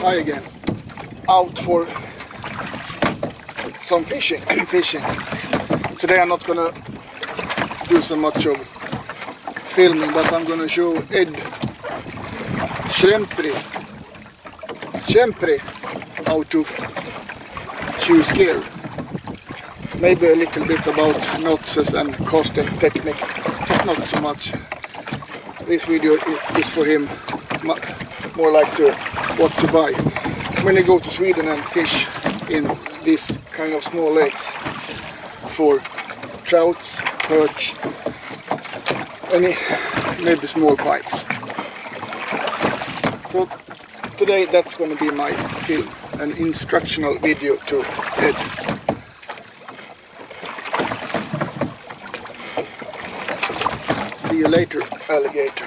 Hi again. Out for some fishing. Today I'm not gonna do so much of filming, but I'm gonna show Ed Schembri how to choose gear. Maybe a little bit about knots and casting technique, but not so much. This video is for him, more like what to buy. When you go to Sweden and fish in this kind of small lakes for trouts, perch, any maybe small pikes. So today that's going to be my film, an instructional video to Ed. See you later, alligator.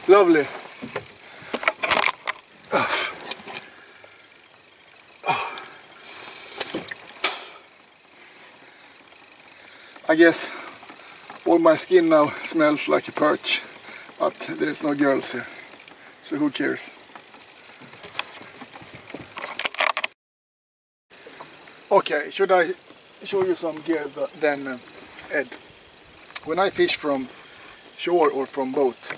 Lovely. I guess all my skin now smells like a perch, but there's no girls here, so who cares? Okay, should I show you some gear then, Ed? When I fish from shore or from boat,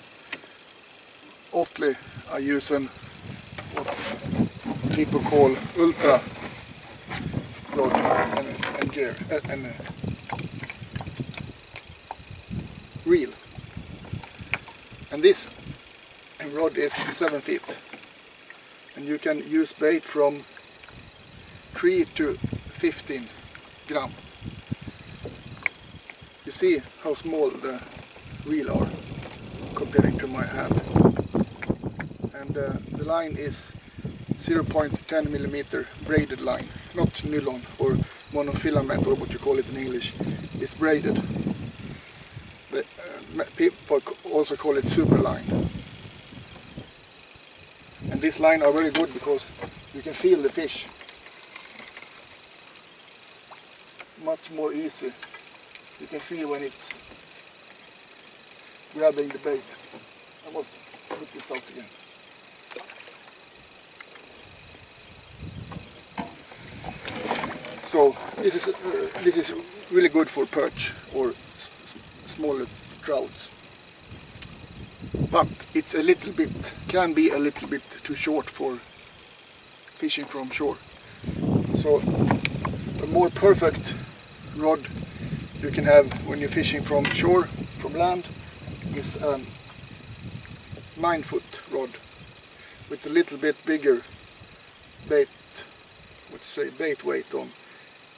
often I use what people call ultra rod and gear and reel. And this rod is 7 feet, and you can use bait from 3 to 15 gram. You see how small the reel are comparing to my hand. And the line is 0.10 millimeter braided line, not nylon or monofilament or what you call it in English. It's braided. People also call it super line. And this line are very good because you can feel the fish much more easy. You can feel when it's grabbing the bait. I must put this out again. So this is really good for perch or smaller trouts, but it's can be a little bit too short for fishing from shore. So a more perfect rod you can have when you're fishing from shore, from land, is a 9-foot rod with a little bit bigger bait weight on.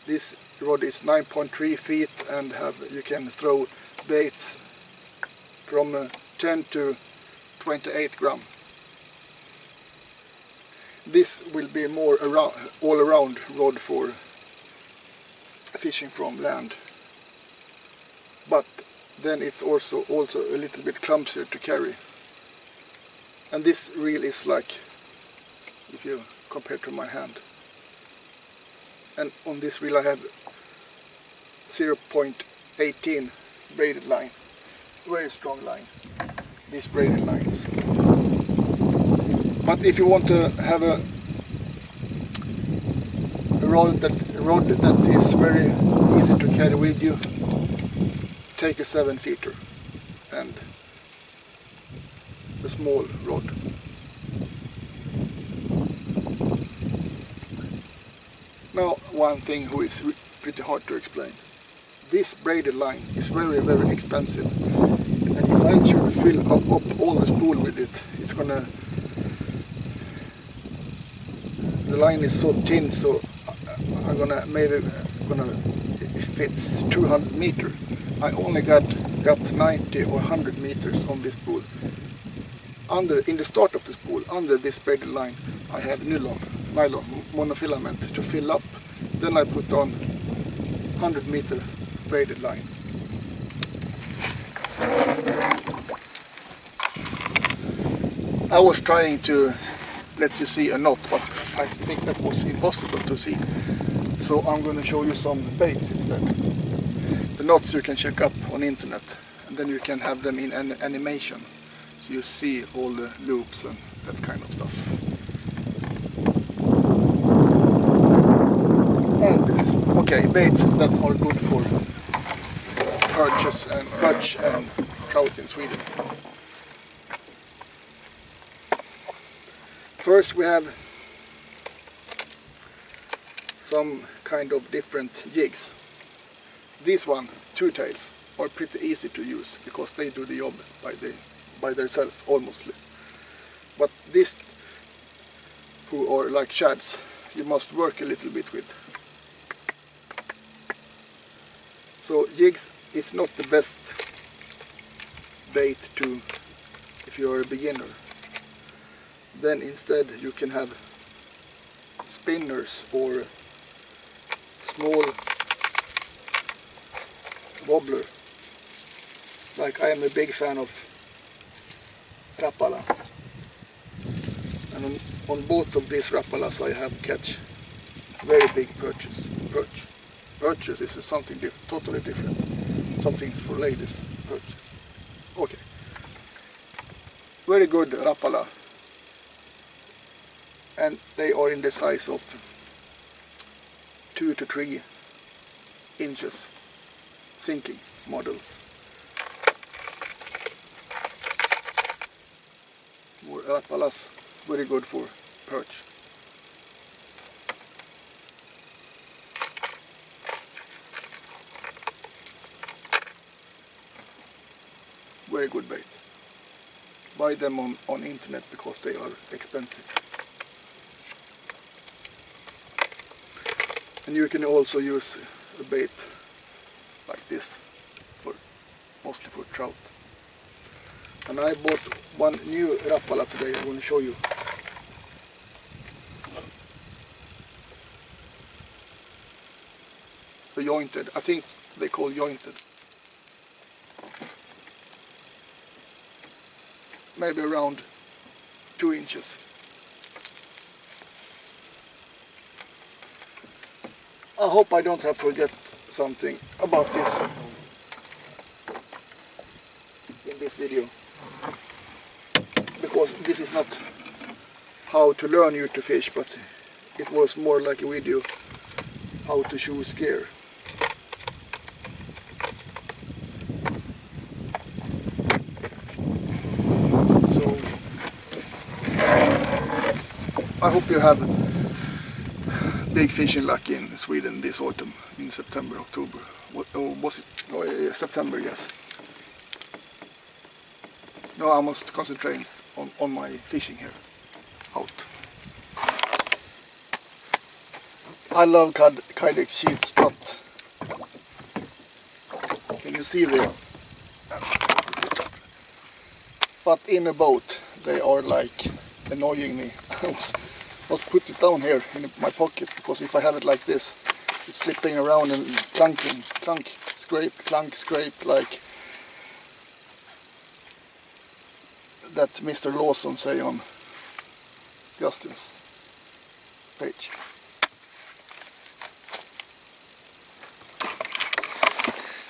This rod is 9.3 feet and you can throw baits from 10 to 28 gram. This will be more all-around rod for fishing from land, but then it's also a little bit clumsier to carry. And this reel is like, if you compare to my hand, and on this reel I have 0.18 braided line, very strong line, these braided lines. But if you want to have a rod that is very easy to carry with you, take a 7-feeter and a small rod. Now, one thing who is pretty hard to explain. This braided line is very, very expensive, and if I should fill up all the spool with it, it's gonna, the line is so thin, so I'm gonna it fits 200 meters. I only got 90 or 100 meters on this spool. In the start of the spool, under this braided line, I have nylon monofilament to fill up. Then I put on 100 meter braided line. I was trying to let you see a knot, but I think that was impossible to see. So I'm going to show you some baits instead. The knots you can check up on internet, and then you can have them in an animation. So you see all the loops and that kind of stuff. And okay, baits that are good for perches and perch and trout in Sweden. First we have some kind of different jigs. These one, two tails, are pretty easy to use because they do the job by themselves almost. But these who are like shads, you must work a little bit with. So jigs is not the best bait to if you are a beginner. Then instead you can have spinners or small wobbler. Like I am a big fan of Rapala, and on both of these Rapalas I have catch very big perches. Perches is something totally different. Something for ladies. Perches. Okay. Very good Rapala, and they are in the size of 2 to 3 inches. Sinking models. More Rapalas, very good for perch. Very good bait. Buy them on internet because they are expensive. And you can also use a bait like this, mostly for trout. And I bought one new Rapala today. I'm going to show you. The jointed, I think they call jointed. Maybe around 2 inches. I hope I don't have to forget something about this in this video, because this is not how to learn you to fish, but it was more like a video how to choose gear. So I hope you have big fishing luck in Sweden this autumn, in September, October. Or was it? Oh, September, yes. Now I must concentrate on my fishing here, out. I love Kydex sheets, but can you see there? But in a boat they are like annoying me. I must put it down here in my pocket, because if I have it like this, it's flipping around and clunking, clunk, scrape, like that Mr. Lawson say on Justin's page.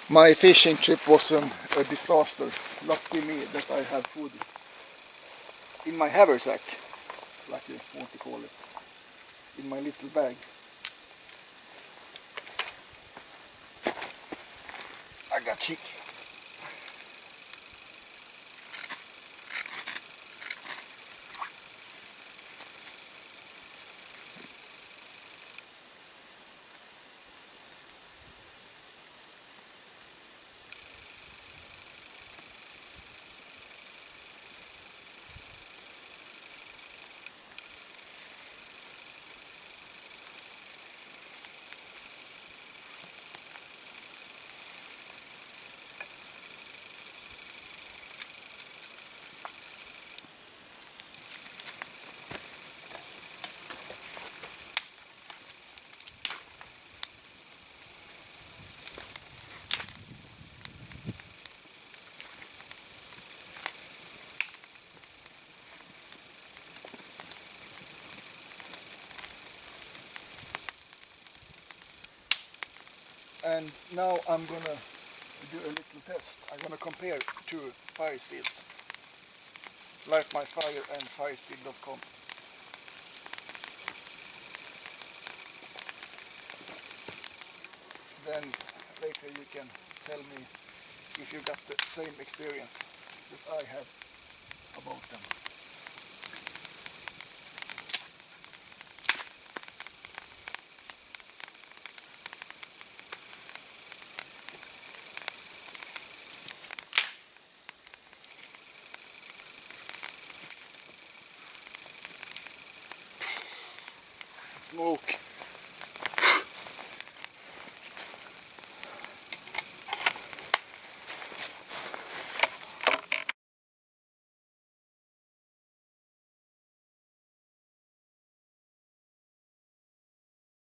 My fishing trip was a disaster. Lucky me that I have food in my haversack, like you want to call it, in my little bag. I got cheeky. And now I'm gonna do a little test. I'm gonna compare two fire steels, Light My Fire and firesteel.com. Then later you can tell me if you got the same experience that I have about them. Smoke.